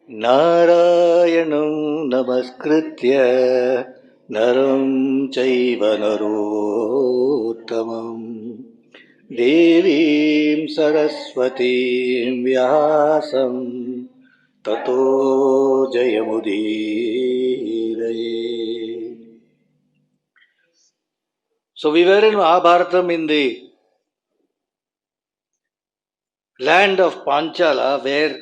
Narayanam namaskritya naram chaiva narottamam devim saraswatim vyasam tato jayamudiraye. So we were in Mahabharatam in the land of Panchala, where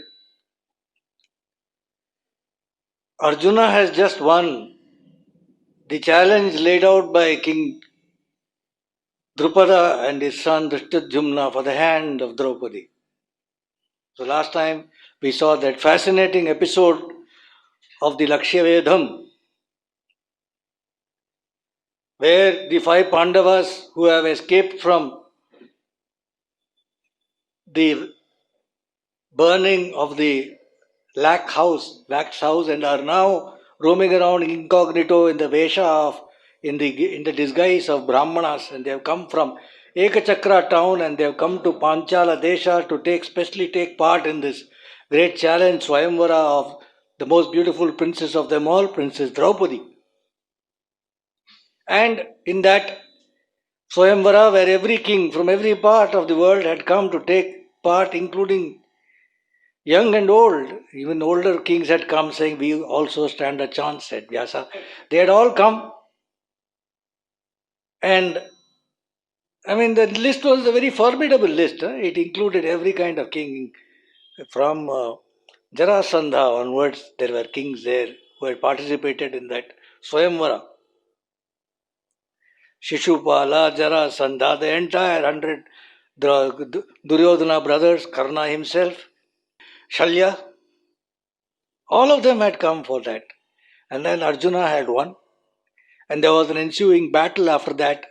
Arjuna has just won the challenge laid out by King Drupada and his son Dhristadyumna for the hand of Draupadi. So last time we saw that fascinating episode of the Lakshyavedham, where the five Pandavas who have escaped from the burning of the wax house, and are now roaming around incognito in the vesha of in the disguise of Brahmanas, and they have come from Ekachakra town and they have come to Panchala Desha to specially take part in this great challenge Swayamvara of the most beautiful princess of them all, Princess Draupadi. And in that Swayamvara, where every king from every part of the world had come to take part, including young and old, even older kings had come saying, we also stand a chance, said Vyasa. They had all come. And I mean, the list was a very formidable list. It included every kind of king. From Jarasandha onwards, there were kings there who had participated in that Swayamvara. Shishupala, Jarasandha, the entire 100 Duryodhana brothers, Karna himself, Shalya, all of them had come for that. And then Arjuna had won. And there was an ensuing battle after that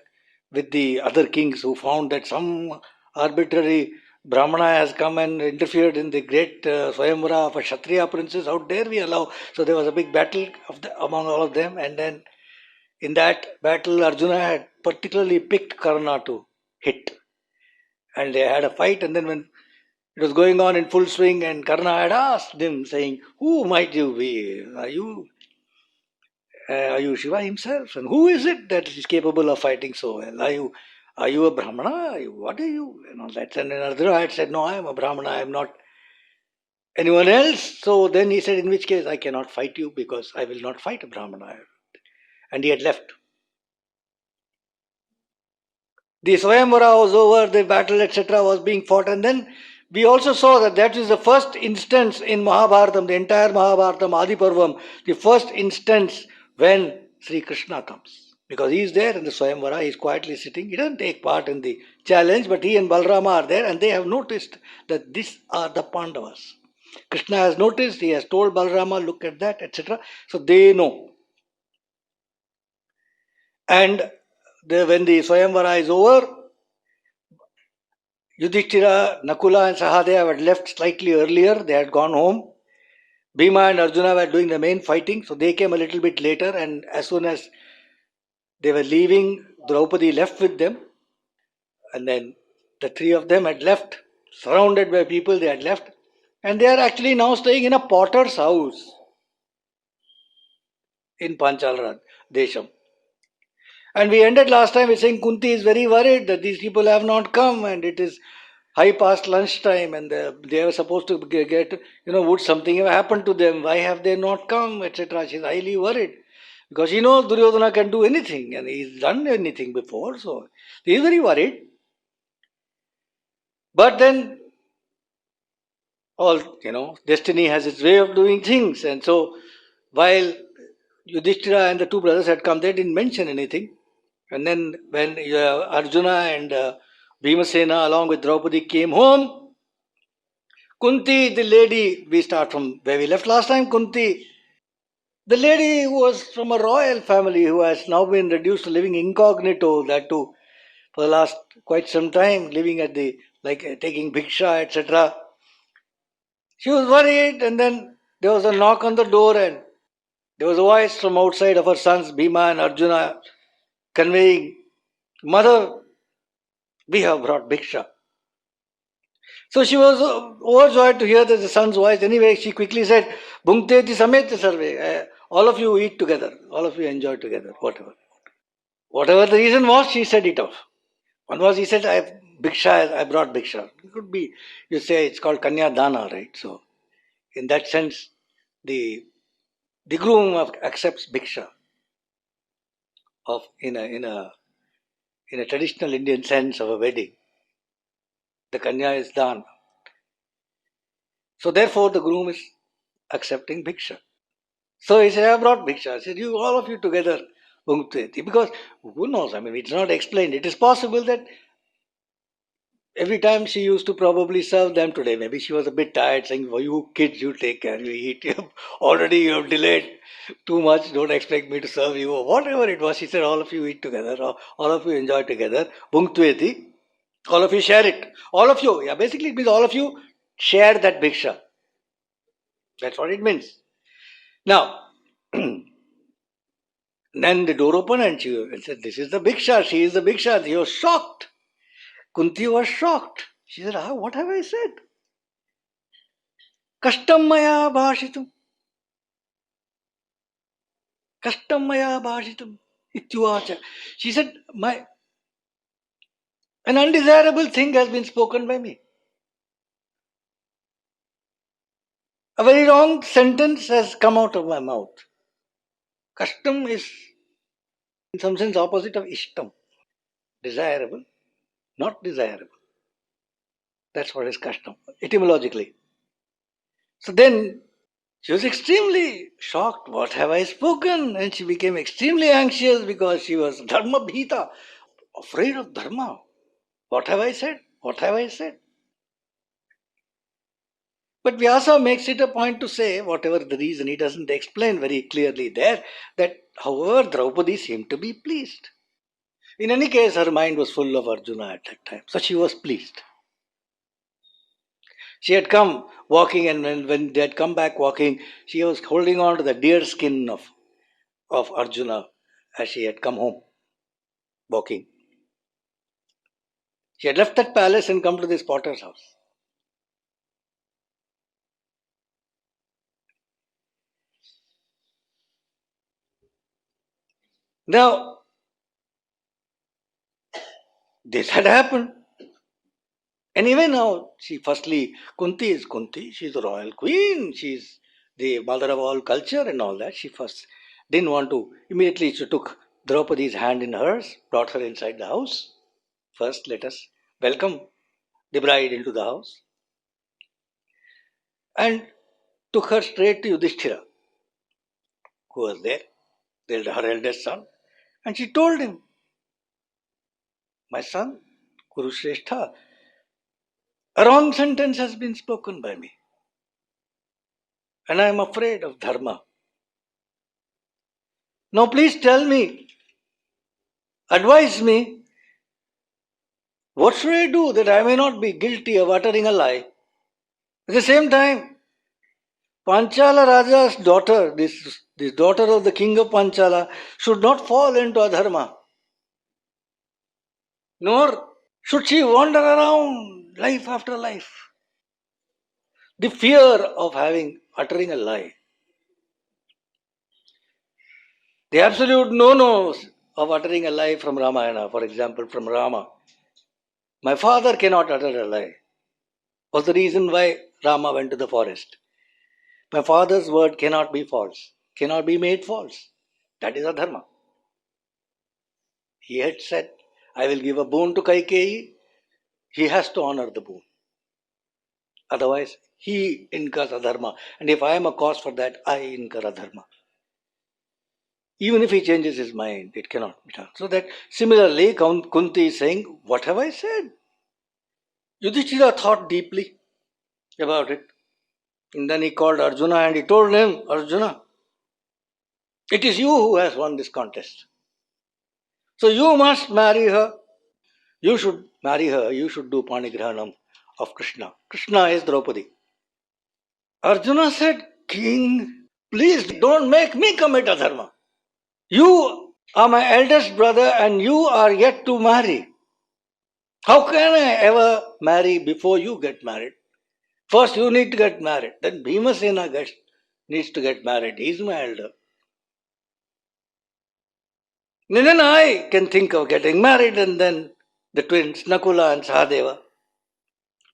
with the other kings who found that some arbitrary Brahmana has come and interfered in the great Swayamvara of a Kshatriya princess. How dare we allow? So there was a big battle among all of them. And then in that battle, Arjuna had particularly picked Karna to hit. And they had a fight. And then when it was going on in full swing, and Karna had asked him, saying, who might you be? Are you Shiva himself? And who is it that is capable of fighting so well? Are you a Brahmana? What are you? And all that. And then Arjuna had said, no, I am a Brahmana. I am not anyone else. So then he said, in which case I cannot fight you because I will not fight a Brahmana. And he had left. The Swayamvara was over, the battle, etc. was being fought. And then we also saw that is the first instance in Mahabharatam, the entire Mahabharatam, Adi Parvam, the first instance when Sri Krishna comes. Because he is there in the Swayamvara, he is quietly sitting. He doesn't take part in the challenge, but he and Balrama are there and they have noticed that these are the Pandavas. Krishna has noticed, he has told Balrama, look at that, etc. So they know. And when the Swayamvara is over, Yudhishthira, Nakula and Sahadeva had left slightly earlier. They had gone home. Bhima and Arjuna were doing the main fighting, so they came a little bit later, and as soon as they were leaving, Draupadi left with them. And then the three of them had left, surrounded by people, they had left. And they are actually now staying in a potter's house in Panchala Desham. And we ended last time with saying Kunti is very worried that these people have not come and it is high past lunchtime and they were supposed to get, would something have happened to them? Why have they not come, etc. She is highly worried because she knows Duryodhana can do anything and he's done anything before. So he is very worried. But then, destiny has its way of doing things. And so while Yudhishthira and the two brothers had come, they didn't mention anything. And then when Arjuna and Bhimasena along with Draupadi came home, Kunti, the lady, we start from where we left last time, Kunti, the lady who was from a royal family who has now been reduced to living incognito, that too, for the last quite some time, living at taking bhiksha, etc. She was worried and then there was a knock on the door and there was a voice from outside of her sons, Bhima and Arjuna, conveying, Mother, we have brought bhiksha. So she was overjoyed to hear the son's voice. Anyway, she quickly said, Bhungteti samet sarve. All of you eat together. All of you enjoy together. Whatever. Whatever the reason was, she said it off. One was he said, I brought Bhiksha. It could be, you say it's called Kanya Dana, right? So, in that sense, the groom accepts Bhiksha of in a traditional Indian sense of a wedding. The Kanya is Dana. So, therefore, the groom is accepting Bhiksha. So he said, I brought Bhiksha. I said, you all of you together, Bhungteti. Because who knows? I mean, it's not explained. It is possible that every time she used to probably serve them today. Maybe she was a bit tired, saying, well, you kids, you take care, you eat. Already you have delayed too much. Don't expect me to serve you. Or whatever it was, she said, all of you eat together, or all of you enjoy together. Bhungteti. All of you share it. All of you. Yeah, basically it means all of you share that Bhiksha. That's what it means. Now, then the door opened and she said, this is the Bhiksha. She is the Bhiksha. He was shocked. Kunti was shocked. She said, what have I said? Kashtam maya bhashitum. Kashtam maya bhashitum. Ityuvacha. She said, an undesirable thing has been spoken by me. A very wrong sentence has come out of my mouth. Kashtam is in some sense opposite of ishtam. Desirable, not desirable. That's what is kashtam, etymologically. So then she was extremely shocked. What have I spoken? And she became extremely anxious because she was dharma bhita, afraid of dharma. What have I said? What have I said? But Vyasa makes it a point to say, whatever the reason, he doesn't explain very clearly there, that however Draupadi seemed to be pleased. In any case, her mind was full of Arjuna at that time. So she was pleased. She had come walking, and when they had come back walking, she was holding on to the deer skin of Arjuna as she had come home walking. She had left that palace and come to this potter's house. Now, this had happened. And even now, Kunti is Kunti. She's the royal queen. She's the mother of all culture and all that. She first didn't want to. Immediately, she took Draupadi's hand in hers, brought her inside the house. First, let us welcome the bride into the house. And took her straight to Yudhishthira, who was there, her eldest son. And she told him, my son, Kurushrestha, a wrong sentence has been spoken by me. And I am afraid of dharma. Now please tell me, advise me, what should I do that I may not be guilty of uttering a lie? At the same time, Panchala Raja's daughter, this daughter of the king of Panchala, should not fall into adharma. Nor should she wander around life after life. The fear of uttering a lie. The absolute no-nos of uttering a lie from Ramayana, for example, from Rama. My father cannot utter a lie. Was the reason why Rama went to the forest. My father's word cannot be false, cannot be made false. That is adharma. He had said, I will give a boon to Kaikeyi. He has to honor the boon. Otherwise, he incurs adharma. And if I am a cause for that, I incur adharma. Even if he changes his mind, it cannot be done. So that similarly, Kunti is saying, what have I said? Yudhishthira thought deeply about it. And then he called Arjuna and he told him, Arjuna, it is you who has won this contest. So you must marry her. You should marry her. You should do Panigrahanam of Krishna. Krishna is Draupadi. Arjuna said, King, please don't make me commit adharma. You are my eldest brother and you are yet to marry. How can I ever marry before you get married? First, you need to get married. Then needs to get married. He's my elder. And then I can think of getting married, and then the twins, Nakula and Sahadeva.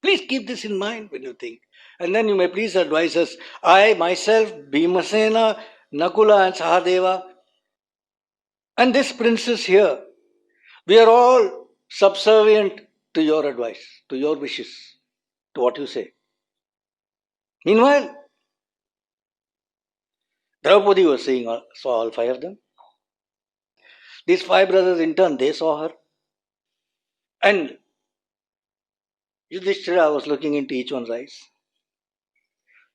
Please keep this in mind when you think. And then you may please advise us. I myself, Bhimasena, Nakula and Sahadeva, and this princess here, we are all subservient to your advice, to your wishes, to what you say. Meanwhile, Draupadi was saw all five of them. These five brothers in turn, they saw her. And Yudhishthira was looking into each one's eyes.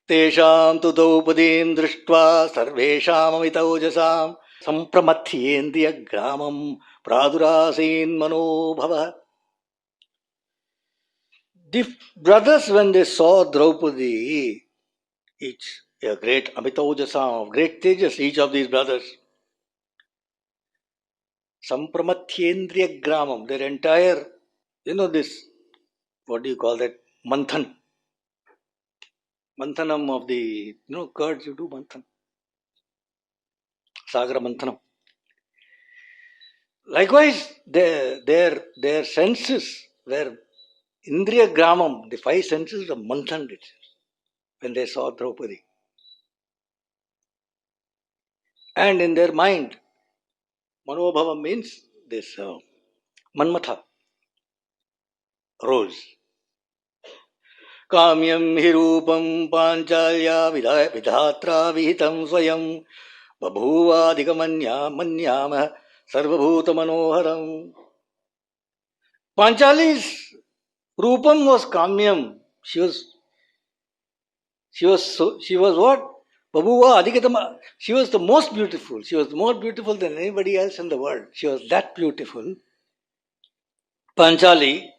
तेषां तु द्रौपदीं दृष्ट्वा सर्वेषाममितौजसां सम्प्रमथ्येन्द्रियग्रामं प्रादुरासीन्मनोभवः. The brothers, when they saw Draupadi, each a great Amitavajasam, great tejas, each of these brothers, Sampramathyendriya Gramam, their entire, this, what do you call that? Manthan. Manthanam of the, curds, you do manthan. Sagra manthanam. Likewise, their senses were Indriya Gramam, the five senses of manthan when they saw Draupadi. And in their mind, Manobhava means this Manmatha rose. Kamyam hirupam panchalya vidhatra vihitam swayam babhuvadhikamanya manyama sarvabhuta manoharam. Panchali's rupam was kamyam. She was what? Babhuva adhikatama. She was the most beautiful. She was more beautiful than anybody else in the world. She was that beautiful. Panchali.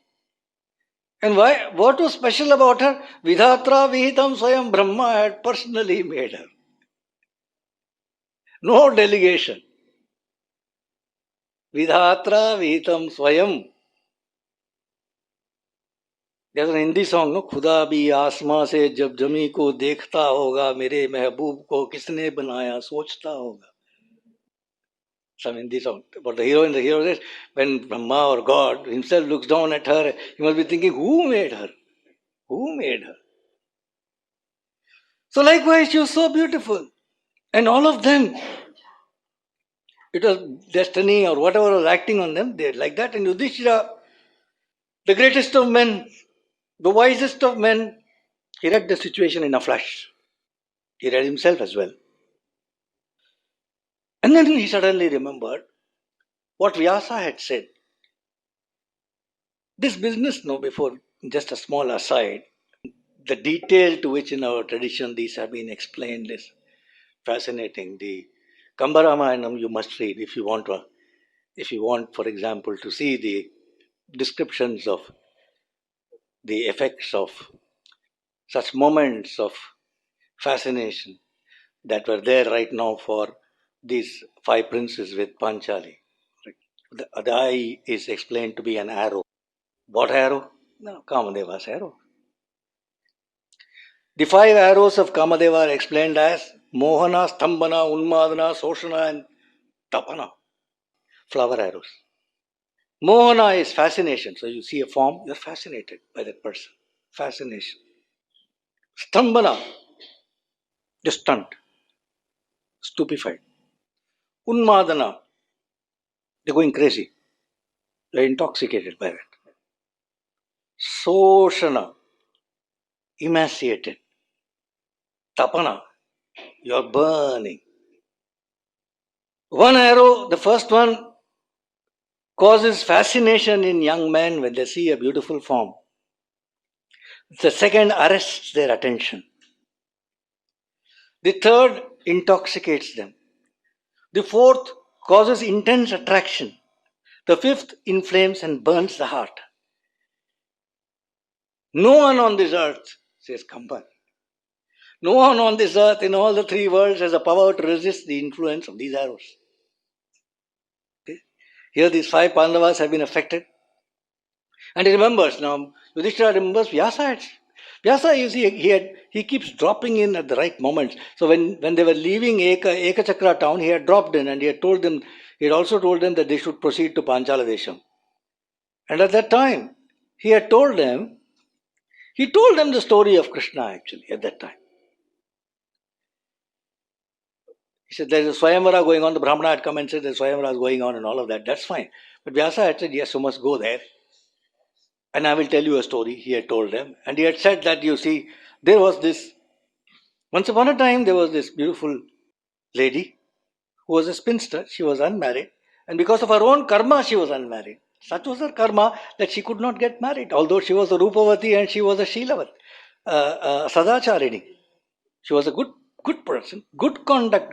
And why? What was special about her? Vidhatra Vihitam Swayam Brahma had personally made her. No delegation. Vidhatra Vihitam Swayam. There's an Hindi song, no? खुदा भी आसमां से जब जमी को देखता होगा मेरे महबूब को किसने बनाया सोचता होगा. Some Hindi song. But the hero says, when Brahma or God himself looks down at her, he must be thinking, who made her? Who made her? So likewise, she was so beautiful. And all of them, it was destiny or whatever was acting on them, they like that. And Yudhishthira, the greatest of men, the wisest of men, he read the situation in a flash. He read himself as well. And then he suddenly remembered what Vyasa had said. This business, before just a small aside, the detail to which in our tradition these have been explained is fascinating. The Kambaramayana you must read if you want, for example, to see the descriptions of the effects of such moments of fascination that were there right now for these five princes with Panchali. The eye is explained to be an arrow. What arrow? No, Kamadeva's arrow. The five arrows of Kamadeva are explained as Mohana, Stambhana, Unmadana, Soshana and Tapana. Flower arrows. Mohana is fascination. So you see a form, you're fascinated by that person. Fascination. Stambhana, just stunned, stupefied. Unmadana, they're going crazy. They're intoxicated by that. Soshana, emaciated. Tapana, you're burning. One arrow, the first one, causes fascination in young men when they see a beautiful form. The second arrests their attention. The third intoxicates them. The fourth causes intense attraction. The fifth inflames and burns the heart. No one on this earth, says Kambar, no one on this earth in all the three worlds has the power to resist the influence of these arrows. Okay? Here these five Pandavas have been affected. And he remembers now, Yudhishthira remembers Vyasa, you see, he keeps dropping in at the right moments. So when they were leaving Ekachakra town, he had dropped in and he had also told them that they should proceed to Panchala Desham. And at that time, he told them the story of Krishna actually at that time. He said, there's a Swayamvara going on. The Brahmana had come and said, the Swayamvara is going on and all of that. That's fine. But Vyasa had said, yes, you must go there. And I will tell you a story, he had told them. And he had said that, you see, once upon a time, there was this beautiful lady who was a spinster. She was unmarried. And because of her own karma, she was unmarried. Such was her karma that she could not get married, although she was a Rupavati and she was a Shilavat, Sadacharini. She was a good person, good conduct,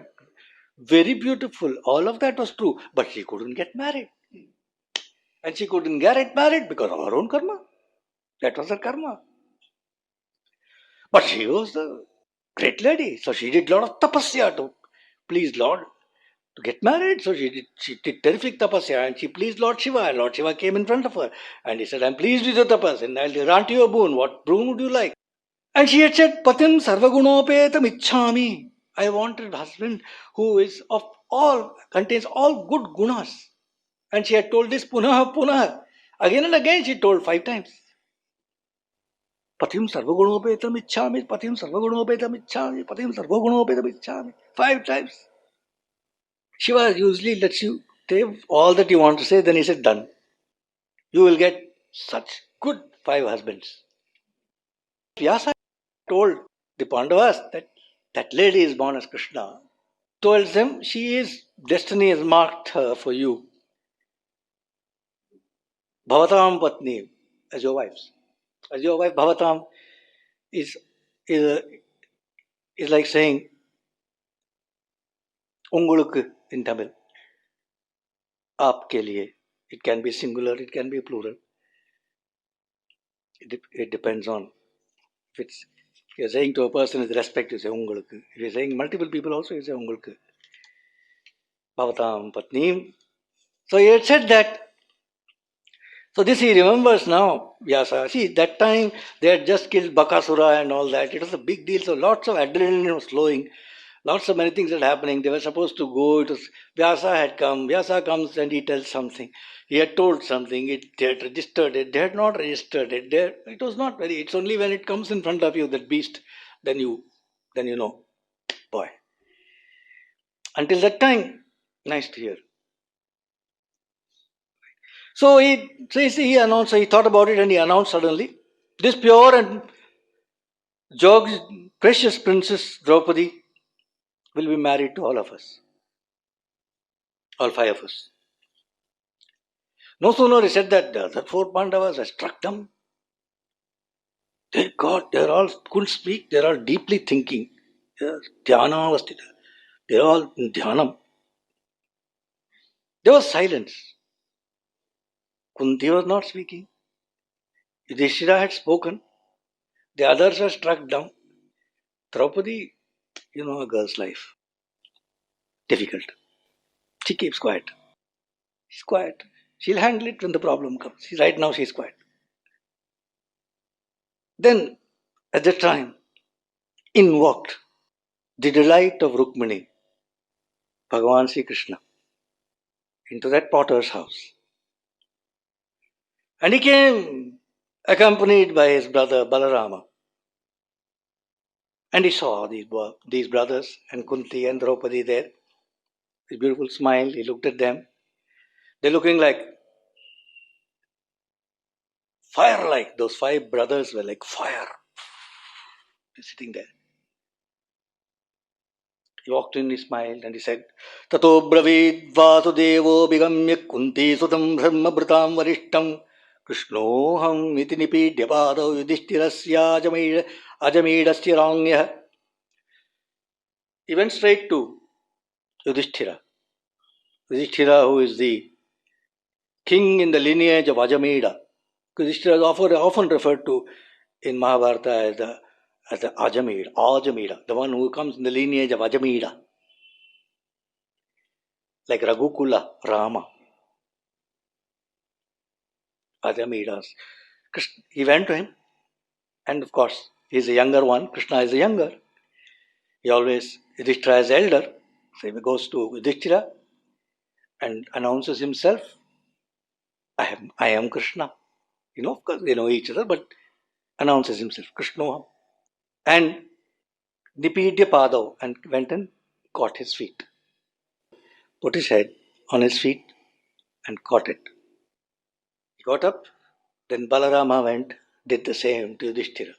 very beautiful. All of that was true. But she couldn't get married. And she couldn't get married because of her own karma. That was her karma. But she was a great lady. So she did a lot of tapasya to please Lord to get married. So she did terrific tapasya and she pleased Lord Shiva. And Lord Shiva came in front of her and he said, I'm pleased with your tapas and I'll grant you a boon. What boon would you like? And she had said, Patim sarvagunopetam ichchami. I wanted a husband who is contains all good gunas. And she had told this punah. Again and again she told 5 times. Patim sarvagunopetam ichchami, patim sarvagunopetam ichchami, patim sarvagunopetam ichchami. 5 times. Shiva usually lets you say all that you want to say, then he said, done. You will get such good 5 husbands. Vyasa told the Pandavas that lady is born as Krishna. Told them, destiny has marked her for you. Bhavatam Patni, as your wives. As your wife, Bhavatam is like saying Ungulukku in Tamil. Aapke liye. It can be singular, it can be plural. It depends on if you're saying to a person with respect, you say Ungulukku. If you're saying multiple people also, you say Ungulukku. Bhavatam Patni. So he had said that. So this he remembers now, Vyasa. See, that time they had just killed Bakasura and all that. It was a big deal. So lots of adrenaline was flowing. Lots of many things were happening. They were supposed to go. Vyasa had come. Vyasa comes and he tells something. He had told something. They had registered it. They had not registered it. It was not very. It's only when it comes in front of you, that beast, then you know. Boy. Until that time, nice to hear. So he announced, he thought about it and he announced suddenly, this pure and precious princess Draupadi will be married to all of us. All 5 of us. No sooner he said that, the other 4 Pandavas had struck them. They're all couldn't speak, they're all deeply thinking. They're all in dhyanam. There was silence. Kunti was not speaking. Yudhishthira had spoken. The others were struck down. Draupadi, you know a girl's life. Difficult. She keeps quiet. She's quiet. She'll handle it when the problem comes. Right now she's quiet. Then, at that time, in walked the delight of Rukmini, Bhagavan Sri Krishna, into that potter's house. And he came accompanied by his brother Balarama. And he saw these brothers and Kunti and Draupadi there. His beautiful smile, he looked at them. They're looking like fire, those 5 brothers were like fire. They're sitting there. He walked in, he smiled, and he said, Tato bravid vasudevo bigamya kunti sudam dharmabhritam varishtam krishnoham iti nipidhyapado yudhishthirasya ajamedasya rangya. He went straight to Yudhishthira. Yudhishthira, who is the king in the lineage of Ajameda. Yudhishthira is often referred to in Mahabharata as the Ajameda, the one who comes in the lineage of Ajameda. Like Raghukula, Rama. Adamidas. He went to him, and of course, he's a younger one. Krishna is a younger. He always, Yudhishthira is elder. So he goes to Yudhishthira and announces himself. I am Krishna. Of course, they know each other, but announces himself, Krishna. And Nipidya Padav, and went and caught his feet. Put his head on his feet and caught it. He got up, then Balarama went, did the same to Yudhishthira.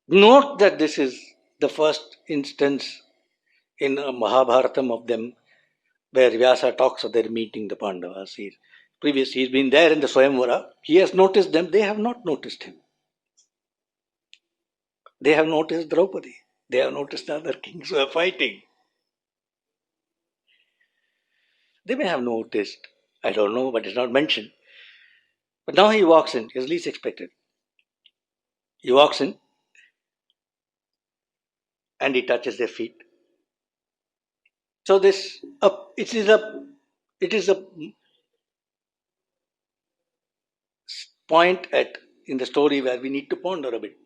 Note that this is the first instance in a Mahabharatam of them where Vyasa talks of their meeting the Pandavas. He's been there in the Swayamvara. He has noticed them. They have not noticed him. They have noticed Draupadi. They have noticed the other kings who are fighting. They may have noticed. I don't know, but it's not mentioned. But now he walks in. It's least expected. He walks in and he touches their feet. So it is a point in the story where we need to ponder a bit.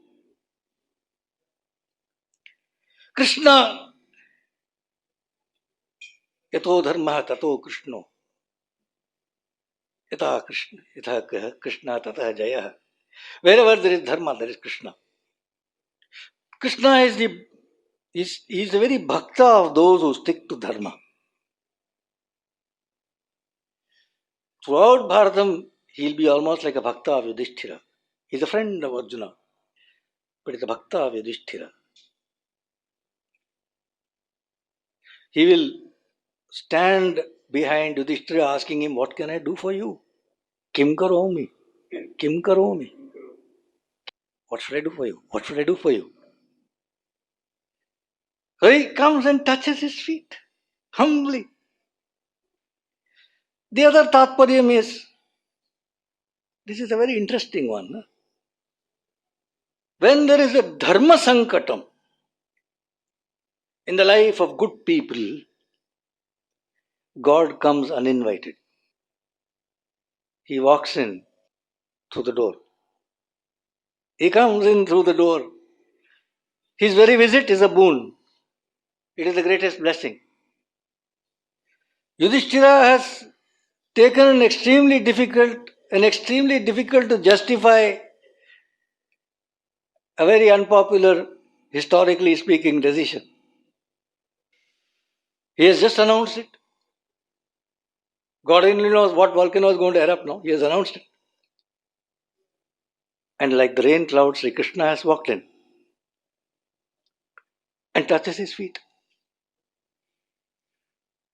Krishna, yato dharma tato Krishno, yata Krishna tata jaya. Wherever there is dharma, there is Krishna. Krishna is the very bhakta of those who stick to dharma. Throughout Bharatam, he'll be almost like a bhakta of Yudhishthira. He's a friend of Arjuna, but he's a bhakta of Yudhishthira. He will stand behind Yudhishthira asking him, what can I do for you? Kim karomi? Kim karomi? What should I do for you? What should I do for you? So he comes and touches his feet, humbly. The other tatparyam is, this is a very interesting one. When there is a dharma sankatam in the life of good people, God comes uninvited. He walks in through the door. He comes in through the door. His very visit is a boon. It is the greatest blessing. Yudhishthira has taken an extremely difficult to justify, a very unpopular, historically speaking, decision. He has just announced it. God only knows what volcano is going to erupt now. He has announced it. And like the rain cloud, Sri Krishna has walked in and touches his feet.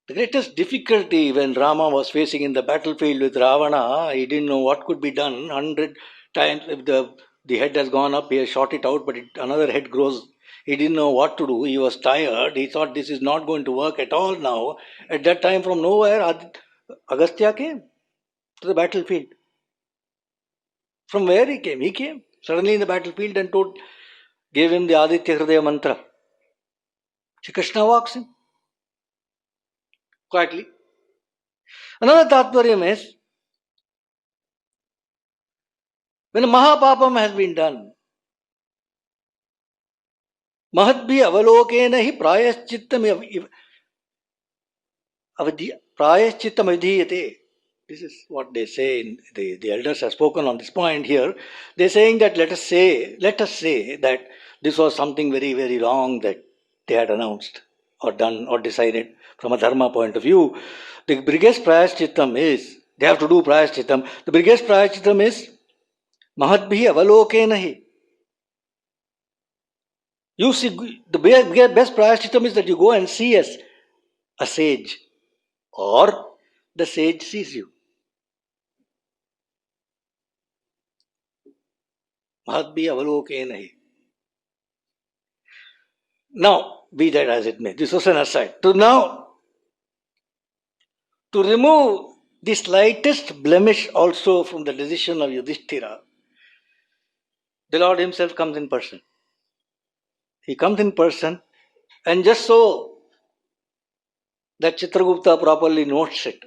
The greatest difficulty when Rama was facing in the battlefield with Ravana, he didn't know what could be done. 100 times, if the head has gone up, he has shot it out, but another head grows. He didn't know what to do. He was tired. He thought this is not going to work at all now. At that time, from nowhere, Agastya came to the battlefield. From where he came? He came suddenly in the battlefield and gave him the Aditya Hridaya mantra. Shri Krishna walks in quietly. Another tatparyam is, when a mahapapam has been done, mahadbhi avalokena hi prayaschittam vidhiyate. This is what they say. The elders have spoken on this point here. They're saying that let us say that this was something very, very wrong that they had announced or done or decided from a dharma point of view. The biggest prayaschittam is, they have to do prayaschittam. The biggest prayaschittam is mahadbhi avalokena hi. You see, the best prayaschittam is that you go and see a sage, or the sage sees you. Mahadbhi avalokena hi. Now, be that as it may, this was an aside. To remove the slightest blemish also from the decision of Yudhishthira, the Lord himself comes in person. He comes in person, and just so that Chitragupta properly notes it,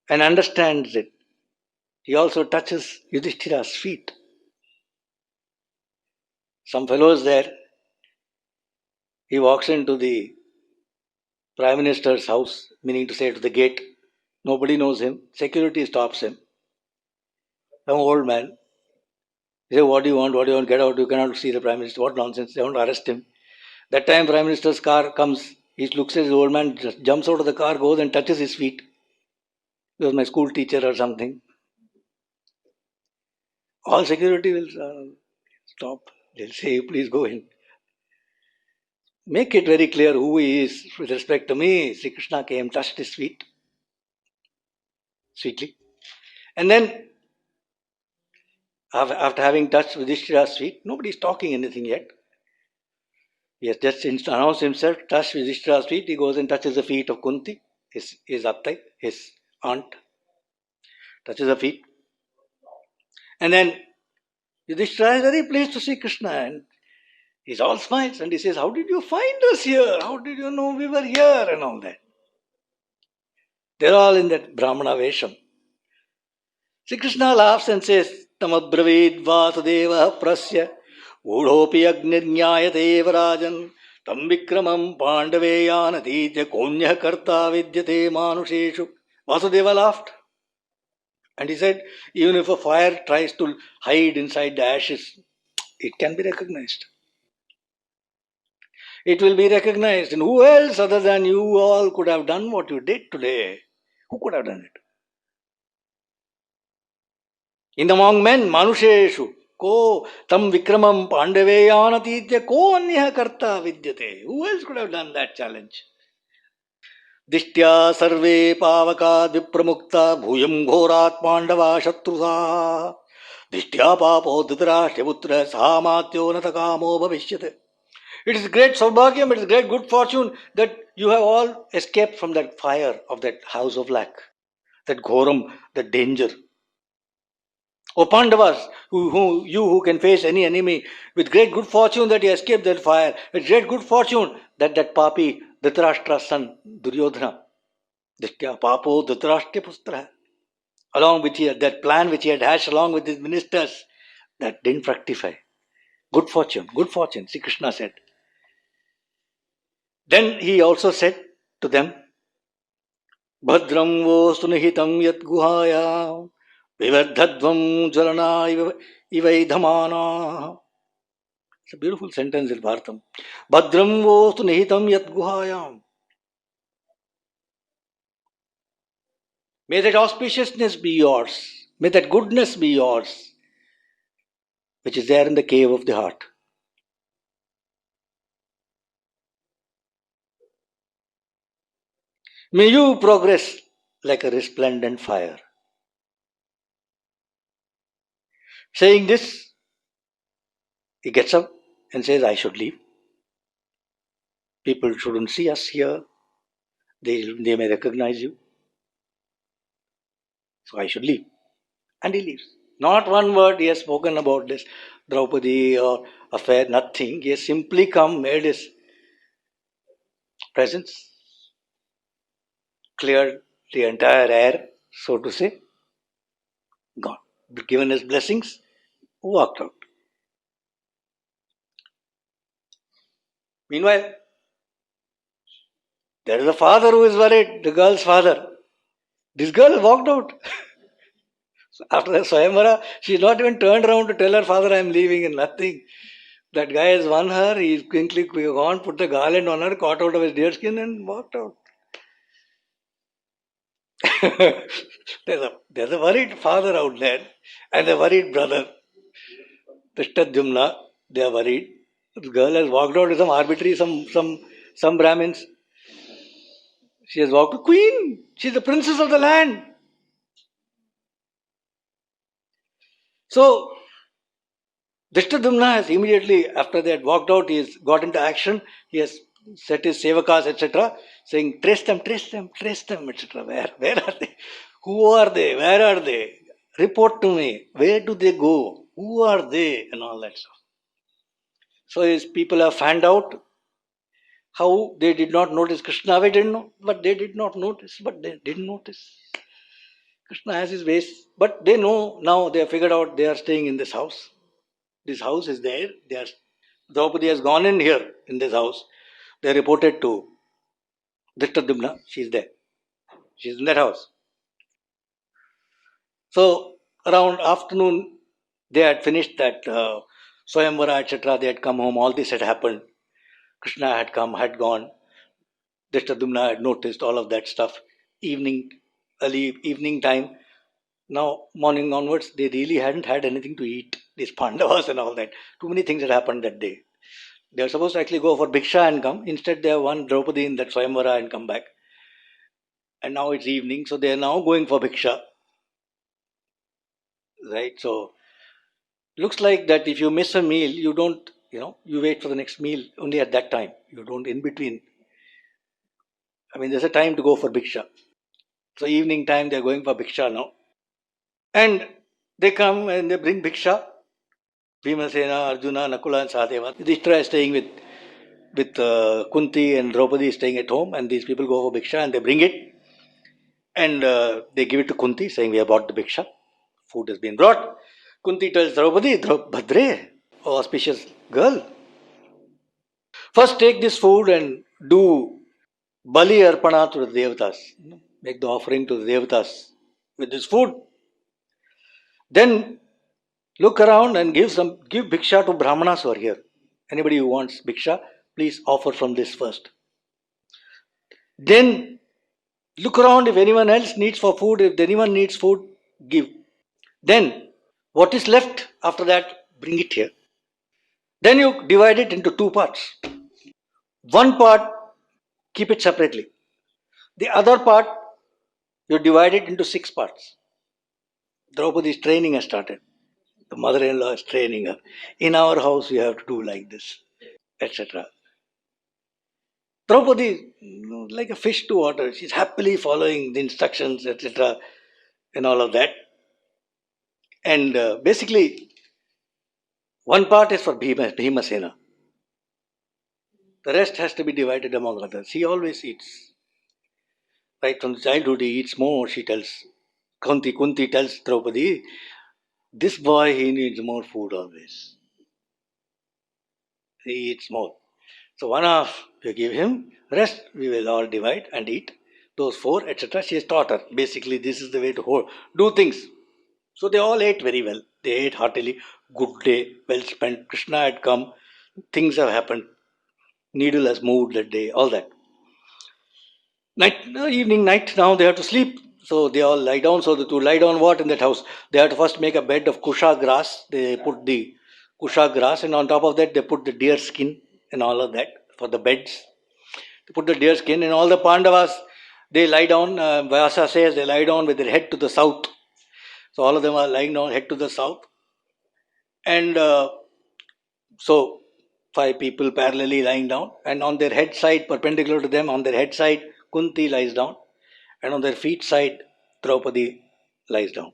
and understands it. He also touches Yudhishthira's feet. Some fellows there, he walks into the Prime Minister's house, meaning to say to the gate. Nobody knows him. Security stops him. Some old man. He says, what do you want? What do you want? Get out. You cannot see the Prime Minister. What nonsense. They want to arrest him. That time Prime Minister's car comes. He looks at the old man, just jumps out of the car, goes and touches his feet. He was my school teacher or something. All security will stop. They'll say, please go in. Make it very clear who he is with respect to me. Sri Krishna came, touched his feet sweetly. And then, after having touched Yudhishthira's feet, nobody is talking anything yet. He has just announced himself, touched Yudhishthira's feet. He goes and touches the feet of Kunti, his attai, his aunt. Touches her feet. And then Yudhishthira is very pleased to see Krishna, and he's all smiles, and he says, how did you find us here? How did you know we were here? And all that. They're all in that Brahmana Vesham. Sri Krishna laughs and says, Tamabbravid Vasudeva Prasya Udhopi Agnirnyayate Varajan Tam Vikramam Pandaveyanatitya Konya Karta Vidyate Manusheshu. Vasudeva laughed. And he said, even if a fire tries to hide inside the ashes, it can be recognized. It will be recognized. And who else other than you all could have done what you did today? Who could have done it? In among men, Manusheshu, ko tam vikramam pandaveyanatitya ko anyah karta vidyate. Who else could have done that challenge? Dishtya sarve pavaka vipramukta bhuyam ghorat pandava shatrusa. Dishtya papo dhritarashtraputra sahamatyo natakamo bhavishyate. It is great saubhagyam, it is great good fortune that you have all escaped from that fire of that house of lack, that ghoram, that danger. O Pandavas, who can face any enemy, with great good fortune that you escaped that fire, with great good fortune that papi, Dhritarashtra's son, Duryodhana, Dishtya papo Dhritarashtraputra, along with that plan which he had hatched along with his ministers, that didn't fructify. Good fortune, Sri Krishna said. Then he also said to them, Bhadram vo sunihitam yat guhaya vivardhadvam jalana ivaidhamana. It's a beautiful sentence in Bharatam. Bhadram vo sunihitam yat guhayam. May that auspiciousness be yours. May that goodness be yours, which is there in the cave of the heart. May you progress like a resplendent fire. Saying this, he gets up and says, I should leave. People shouldn't see us here. They may recognize you. So I should leave. And he leaves. Not one word he has spoken about this Draupadi or affair, nothing. He has simply come, made his presence, cleared the entire air, so to say, gone. Given his blessings, walked out. Meanwhile, there is a father who is worried, the girl's father. This girl walked out. After the Swayamvara, she is not even turned around to tell her father, I am leaving, and nothing. That guy has won her, he is quickly gone, put the garland on her, caught out of his deerskin and walked out. there's a worried father out there and a worried brother. Tishtadhyumna, they are worried. The girl has walked out with some arbitrary, some Brahmins. She has walked, queen, she is the princess of the land. So, Drishtadhyumna has immediately, after they had walked out, he has got into action. He has set his sevakas, etc., saying, trace them, etc. Where are they? Who are they? Where are they? Report to me. Where do they go? Who are they? And all that stuff. So his people have found out how they did not notice. Krishna, we didn't know, but they did not notice, but they didn't notice. Krishna has his ways, but they know now, they have figured out they are staying in this house. This house is there. Draupadi has gone in here in this house. They reported to Dhriftadumna, she is there. She is in that house. So around afternoon, they had finished that Swayamvara, etc. They had come home. All this had happened. Krishna had come, had gone. Dhriftadumna had noticed all of that stuff. Evening, early evening time. Now, morning onwards, they really hadn't had anything to eat. These Pandavas and all that. Too many things had happened that day. They were supposed to actually go for Bhiksha and come. Instead, they have won Draupadi in that Swayamvara and come back. And now it's evening, so they are now going for Bhiksha. Right? So, looks like that if you miss a meal, you don't, you wait for the next meal only at that time. You don't in between. I mean, there's a time to go for Bhiksha. So, evening time, they're going for Bhiksha now. And they come and they bring Bhiksha. Bhimasena, Arjuna, Nakula, and Sahadeva. Yudhishthira is staying with Kunti, and Draupadi is staying at home, and these people go for Bhiksha and they bring it. And they give it to Kunti, saying, "We have brought the Bhiksha. Food has been brought." Kunti tells Draupadi, "Bhadre, oh auspicious girl, first take this food and do Bali Arpana to the Devatas. Make the offering to the Devatas with this food. Then look around and give Bhiksha to Brahmanas who are here. Anybody who wants Bhiksha, please offer from this first. Then look around if anyone else needs for food. If anyone needs food, give. Then what is left after that, bring it here. Then you divide it into two parts. One part, keep it separately. The other part, you divide it into six parts. Draupadi's training has started. The mother-in-law is training her. In our house, you have to do like this, etc. Draupadi, like a fish to water, she's happily following the instructions, etc., and all of that. And basically, one part is for Bhimasena. The rest has to be divided among others. He always eats. Right from childhood, he eats more, she tells. Kunti tells Draupadi, this boy, he needs more food always. He eats more. So one half we give him, rest we will all divide and eat. Those four, etc. She has taught her. Basically, this is the way to do things. So they all ate very well. They ate heartily. Good day, well spent. Krishna had come. Things have happened. Needle has moved that day. All that. Evening, night. Now they have to sleep. So they all lie down. So to lie down what in that house? They have to first make a bed of kusha grass. They put the kusha grass, and on top of that they put the deer skin and all of that for the beds. They put the deer skin, and all the Pandavas, they lie down. Vyasa says they lie down with their head to the south. So all of them are lying down, head to the south. And so five people parallelly lying down, and on their head side, perpendicular to them, on their head side, Kunti lies down, and on their feet side, Draupadi lies down.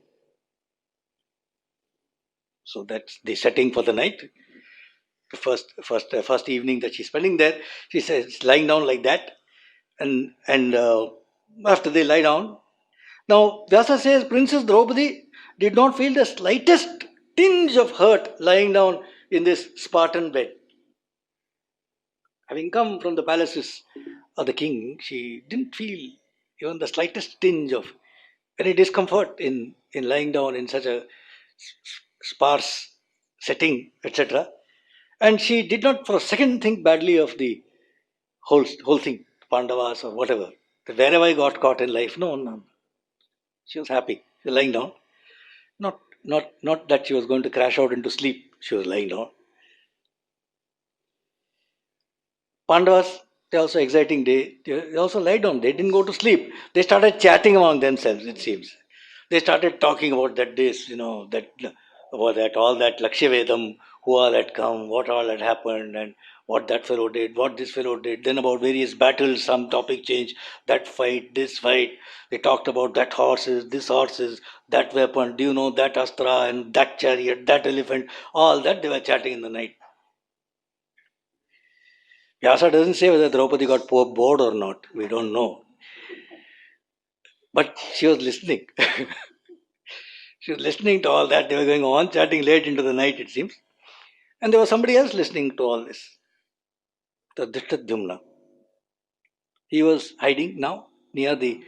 So that's the setting for the night. The first evening that she's spending there, she says lying down like that, and after they lie down, now Vyasa says Princess Draupadi did not feel the slightest tinge of hurt lying down in this Spartan bed. Having come from the palaces of the king, she didn't feel even the slightest tinge of any discomfort in lying down in such a sparse setting, etc. And she did not for a second think badly of the whole thing, Pandavas or whatever. That wherever I got caught in life, no. She was happy. She was lying down. Not that she was going to crash out into sleep. She was lying down. Pandavas, they also exciting day. They also lie down. They didn't go to sleep. They started chatting among themselves, it seems. They started talking about that this, about that, all that Lakshavedam, who all had come, what all had happened, and what that fellow did, what this fellow did. Then about various battles, some topic change, that fight, this fight. They talked about that horses, this horses, that weapon, do you know that astra, and that chariot, that elephant, all that they were chatting in the night. Vyasa doesn't say whether Draupadi got bored or not. We don't know. But she was listening. She was listening to all that. They were going on, chatting late into the night, it seems. And there was somebody else listening to all this. The Dhristadyumna. He was hiding now near the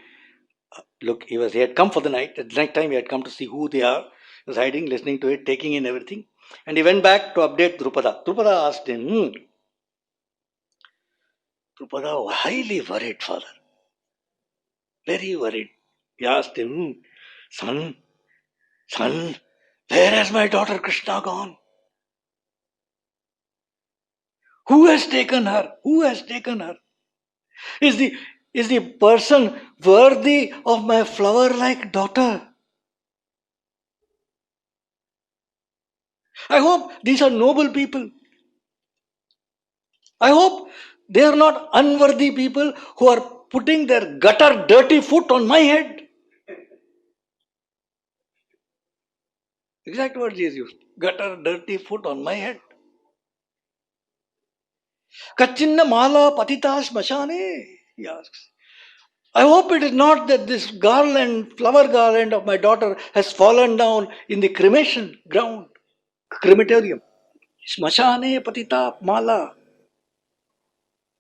look. He had come for the night. At the night time, he had come to see who they are. He was hiding, listening to it, taking in everything. And he went back to update Drupada. Drupada asked him, Drupada, highly worried, father. Very worried. He asked him, son, where has my daughter Krishna gone? Who has taken her? Who has taken her? Is the person worthy of my flower-like daughter? I hope these are noble people. I hope they are not unworthy people who are putting their gutter dirty foot on my head. Exact words he has used. Gutter dirty foot on my head. Kachinna mala patitas mashane, he asks. I hope it is not that this garland, flower garland of my daughter has fallen down in the cremation ground, crematorium. Smashane patita mala.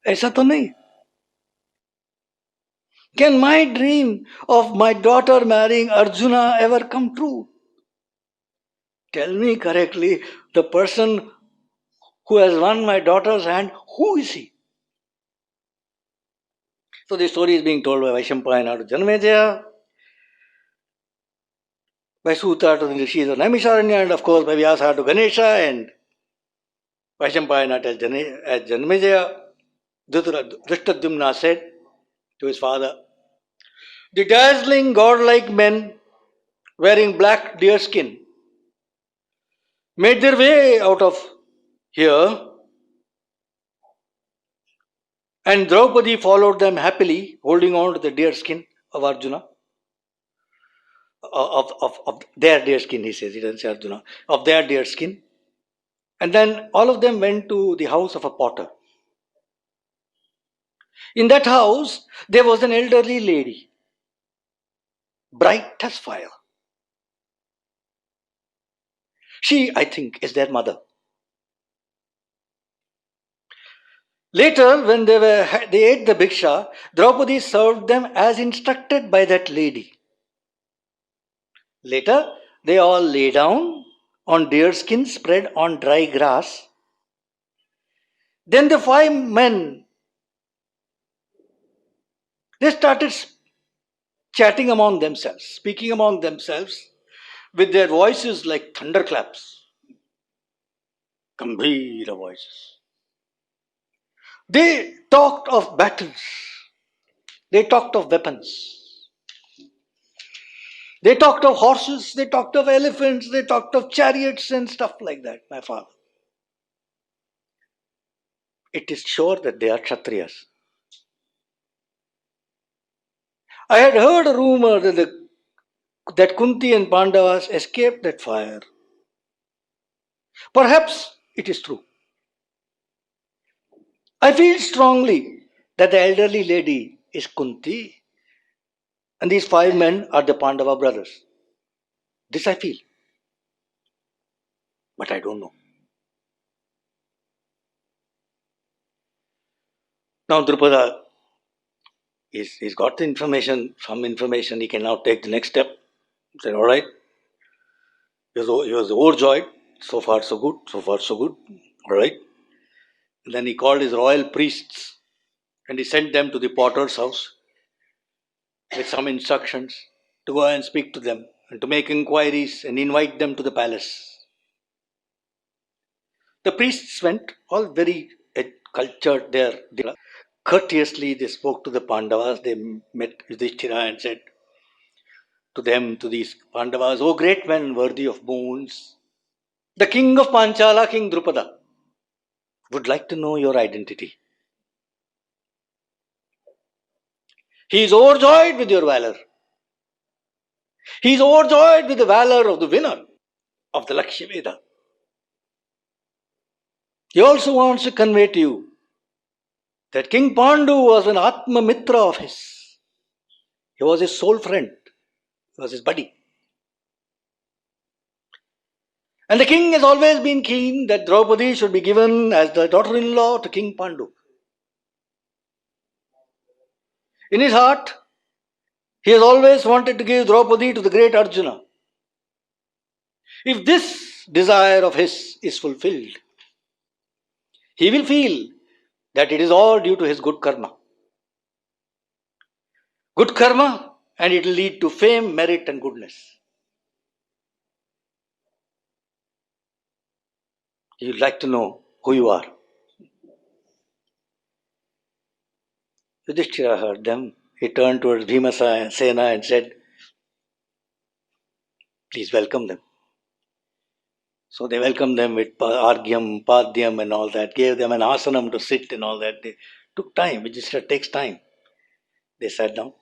ऐसा तो नहीं. Can my dream of my daughter marrying Arjuna ever come true? Tell me correctly, the person who has won my daughter's hand, who is he? So the story is being told by Vaishampayana to Janamejaya, by Suta to the rishis of Naimisharanya, and of course by Vyasa to Ganesha, and Vaishampayana tells Janamejaya, Dhristadyumna said to his father, the dazzling godlike men wearing black deerskin made their way out of here, and Draupadi followed them happily, holding on to the deerskin of Arjuna. Of their deerskin, he says, he doesn't say Arjuna, of their deerskin. And then all of them went to the house of a potter. In that house, there was an elderly lady, bright as fire. She, I think, is their mother. Later, when they ate the bhiksha, Draupadi served them as instructed by that lady. Later, they all lay down on deerskin spread on dry grass. Then the 5 men, they started chatting among themselves, speaking among themselves with their voices like thunderclaps, Gambhira voices. They talked of battles. They talked of weapons. They talked of horses. They talked of elephants. They talked of chariots and stuff like that, my father. It is sure that they are Kshatriyas. I had heard a rumor that Kunti and Pandavas escaped that fire. Perhaps it is true. I feel strongly that the elderly lady is Kunti and these 5 men are the Pandava brothers. This I feel. But I don't know. Now Drupada, he's got the information, some information, he can now take the next step. He said, all right. He was overjoyed. So far so good, so far so good. All right. And then he called his royal priests and he sent them to the potter's house with some instructions to go and speak to them and to make inquiries and invite them to the palace. The priests went, all very cultured there. Courteously, they spoke to the Pandavas. They met Yudhishthira and said to them, to these Pandavas, O great men worthy of boons, the king of Panchala, King Drupada, would like to know your identity. He is overjoyed with your valor. He is overjoyed with the valor of the winner of the Lakshya Veda. He also wants to convey to you that King Pandu was an Atma Mitra of his. He was his soul friend. He was his buddy. And the king has always been keen that Draupadi should be given as the daughter-in-law to King Pandu. In his heart, he has always wanted to give Draupadi to the great Arjuna. If this desire of his is fulfilled, he will feel that it is all due to his good karma. Good karma, and it will lead to fame, merit, and goodness. He would like to know who you are. Yudhishthira heard them. He turned towards Bhimasena and said, please welcome them. So they welcomed them with Argyam, Padyam and all that, gave them an asanam to sit and all that. They took time, which just takes time. They sat down.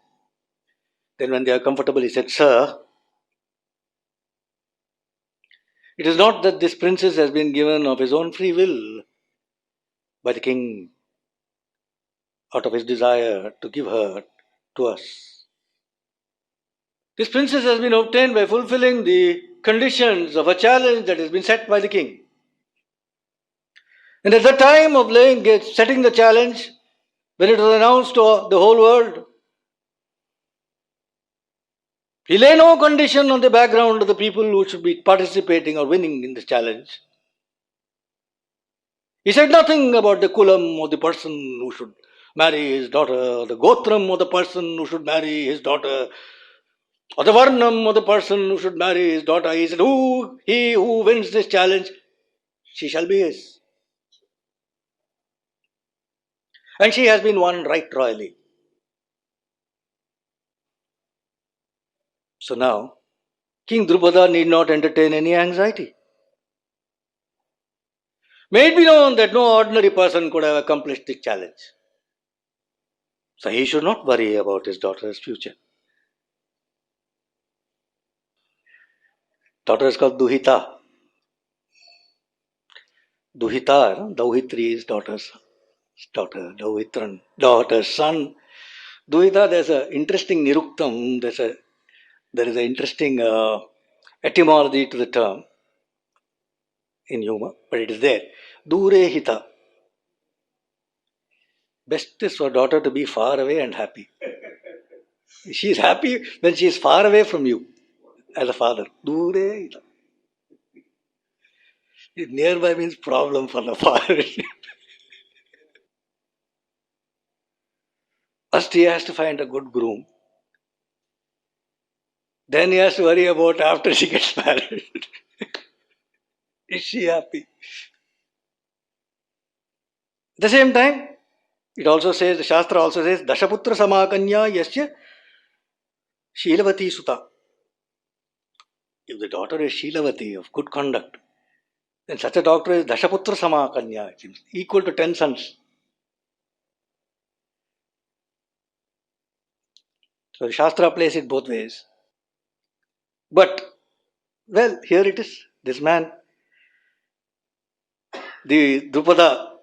Then when they are comfortable, he said, Sir, it is not that this princess has been given of his own free will by the king out of his desire to give her to us. This princess has been obtained by fulfilling the conditions of a challenge that has been set by the king. And at the time of setting the challenge, when it was announced to the whole world, he lay no condition on the background of the people who should be participating or winning in this challenge. He said nothing about the kulam of the person who should marry his daughter, or the gotram of the person who should marry his daughter, or the varnam of the person who should marry his daughter. He said, he who wins this challenge, she shall be his. And she has been won right royally. So now, King Drupada need not entertain any anxiety. May it be known that no ordinary person could have accomplished this challenge. So he should not worry about his daughter's future. Daughter is called Duhita. Duhita, Dauhitri is daughter's daughter, Dauhitran, daughter's son. Duhita, there's an interesting niruktam, there is an interesting etymology to the term in humor, but it is there. Dure hita. Best is for daughter to be far away and happy. She is happy when she is far away from you as a father. Dure hita. Nearby means problem for the father. First he has to find a good groom. Then he has to worry about after she gets married. Is she happy? At the same time, it also says, the Shastra also says, Dashaputra Samakanya Yasya Shilavati Suta. If the daughter is Shilavati, of good conduct, then such a daughter is Dashaputra Samakanya, equal to 10 sons. So the Shastra plays it both ways. But, well, here it is. This man, the Drupada,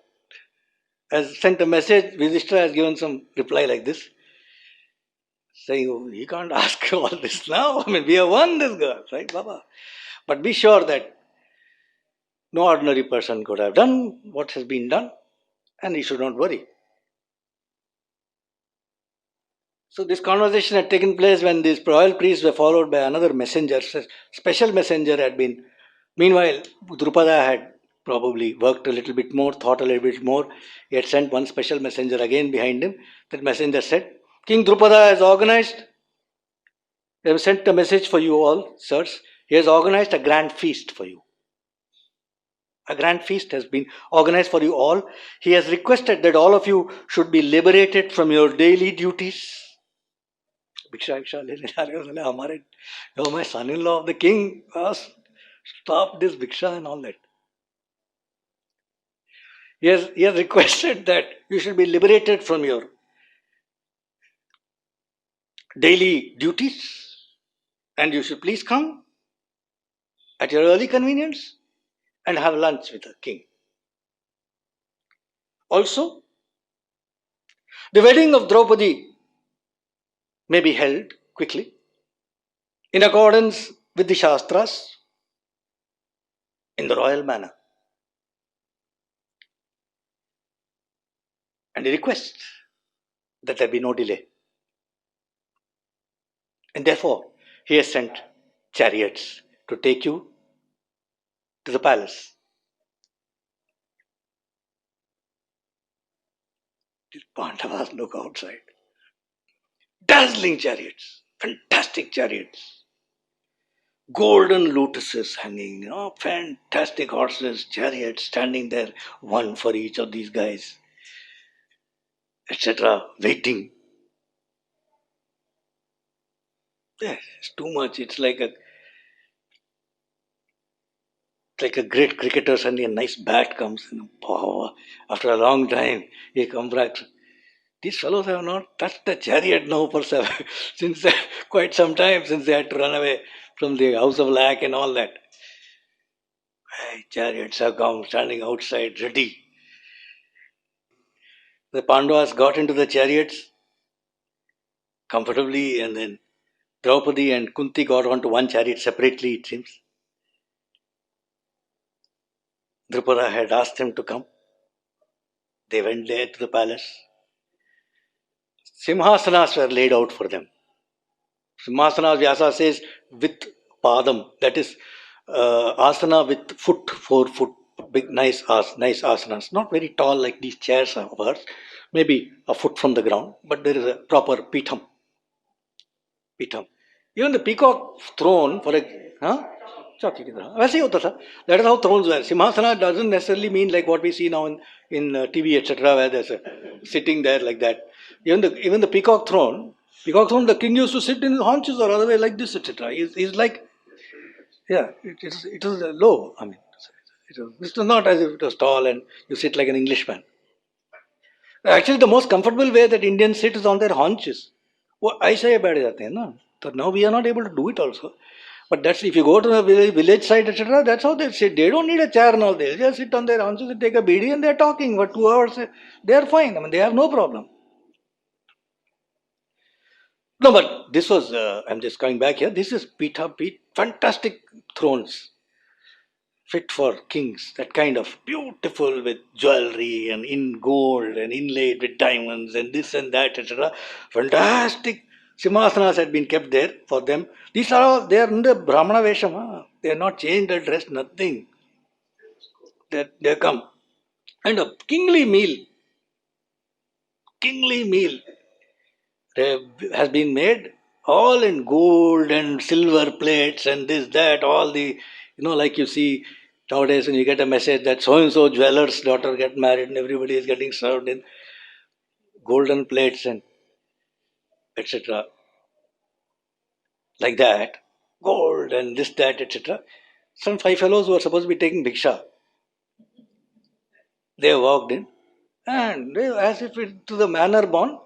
has sent a message. Yudhishthira has given some reply like this, saying, oh, he can't ask all this now. I mean, we have won this girl, right, Baba? But be sure that no ordinary person could have done what has been done, and he should not worry. So this conversation had taken place when these royal priests were followed by another messenger. Special messenger had been. Meanwhile, Drupada had probably worked a little bit more, thought a little bit more. He had sent one special messenger again behind him. That messenger said, King Drupada has organized, he has sent a message for you all, sirs. He has organized a grand feast for you. A grand feast has been organized for you all. He has requested that all of you should be liberated from your daily duties. Oh, my son-in-law of the king, stop this Bhiksha and all that. He has requested that you should be liberated from your daily duties and you should please come at your early convenience and have lunch with the king. Also, the wedding of Draupadi may be held quickly in accordance with the Shastras in the royal manner. And he requests that there be no delay. And therefore, he has sent chariots to take you to the palace. The Pandavas look outside. Dazzling chariots, fantastic chariots, golden lotuses hanging, fantastic horses, chariots standing there, one for each of these guys, etc., waiting. Yeah, it's too much. It's like a great cricketer suddenly a nice bat comes and after a long time he comes back. These fellows have not touched the chariot now for since quite some time since they had to run away from the house of lack and all that. Hey, chariots have come standing outside ready. The Pandavas got into the chariots comfortably, and then Draupadi and Kunti got onto one chariot separately, it seems. Drupada had asked them to come. They went there to the palace. Simhasanas were laid out for them. Simhasanas, Vyasa says, with padam, that is asana with foot, 4 foot, big, nice asanas. Not very tall like these chairs of ours, maybe a foot from the ground, but there is a proper pitham. Pitham. Even the peacock throne for a huh? चौकी की तरह वैसे ही होता था. That is how thrones were. Simhasana doesn't necessarily mean like what we see now in TV etc. where there's a sitting there like that. Even the peacock throne, the king used to sit in his haunches or other way like this etc. He's like it is low. I mean, it was not as if it was tall and you sit like an Englishman. Actually, the most comfortable way that Indians sit is on their haunches. वो ऐसे ही बैठ जाते हैं ना. So now we are not able to do it also. But that's if you go to the village side, etc., that's how they sit. They don't need a chair and all. They'll just sit on their haunches and take a bidi and they're talking for 2 hours. They are fine. I mean, they have no problem. No, but this was, I'm just coming back here. This is fantastic thrones fit for kings. That kind of beautiful with jewelry and in gold and inlaid with diamonds and this and that, etc. Fantastic Simhasanas had been kept there for them. These are all, they are in the Brahmana Vesham. They are not changed their dress, nothing. They come. And a kingly meal has been made all in gold and silver plates and this, that, all the, like you see nowadays when you get a message that so-and-so jeweler's daughter get married and everybody is getting served in golden plates and etc. Like that, gold and this, that, etc. Some 5 fellows who are supposed to be taking bhiksha, they walked in and they, as if it to the manner born,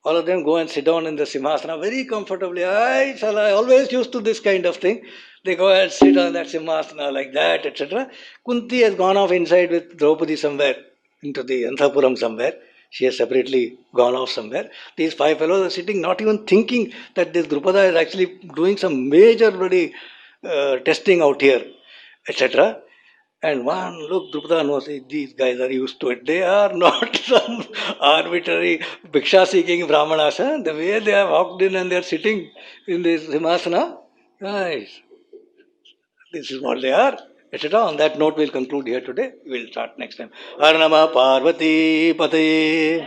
all of them go and sit down in the Simhasana very comfortably. I always used to this kind of thing. They go and sit on that Simhasana like that, etc. Kunti has gone off inside with Draupadi somewhere, into the Anthapuram somewhere. She has separately gone off somewhere. These 5 fellows are sitting, not even thinking that this Drupada is actually doing some major bloody testing out here, etc. And one look, Drupada knows these guys are used to it. They are not some arbitrary bhiksha seeking brahmanas. The way they have walked in and they are sitting in this Simhasana, nice. This is what they are, etc. On that note, we'll conclude here today. We'll start next time. Har Namah Parvati Pataye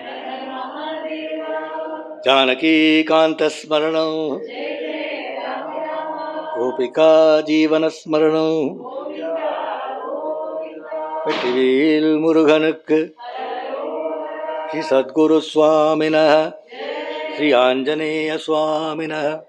Janaki Kanta Smaranam Gopika Jeevana Smaranam Pettivil Muruganuk Sri Sadguru Swamina Sri Anjaneya Swamina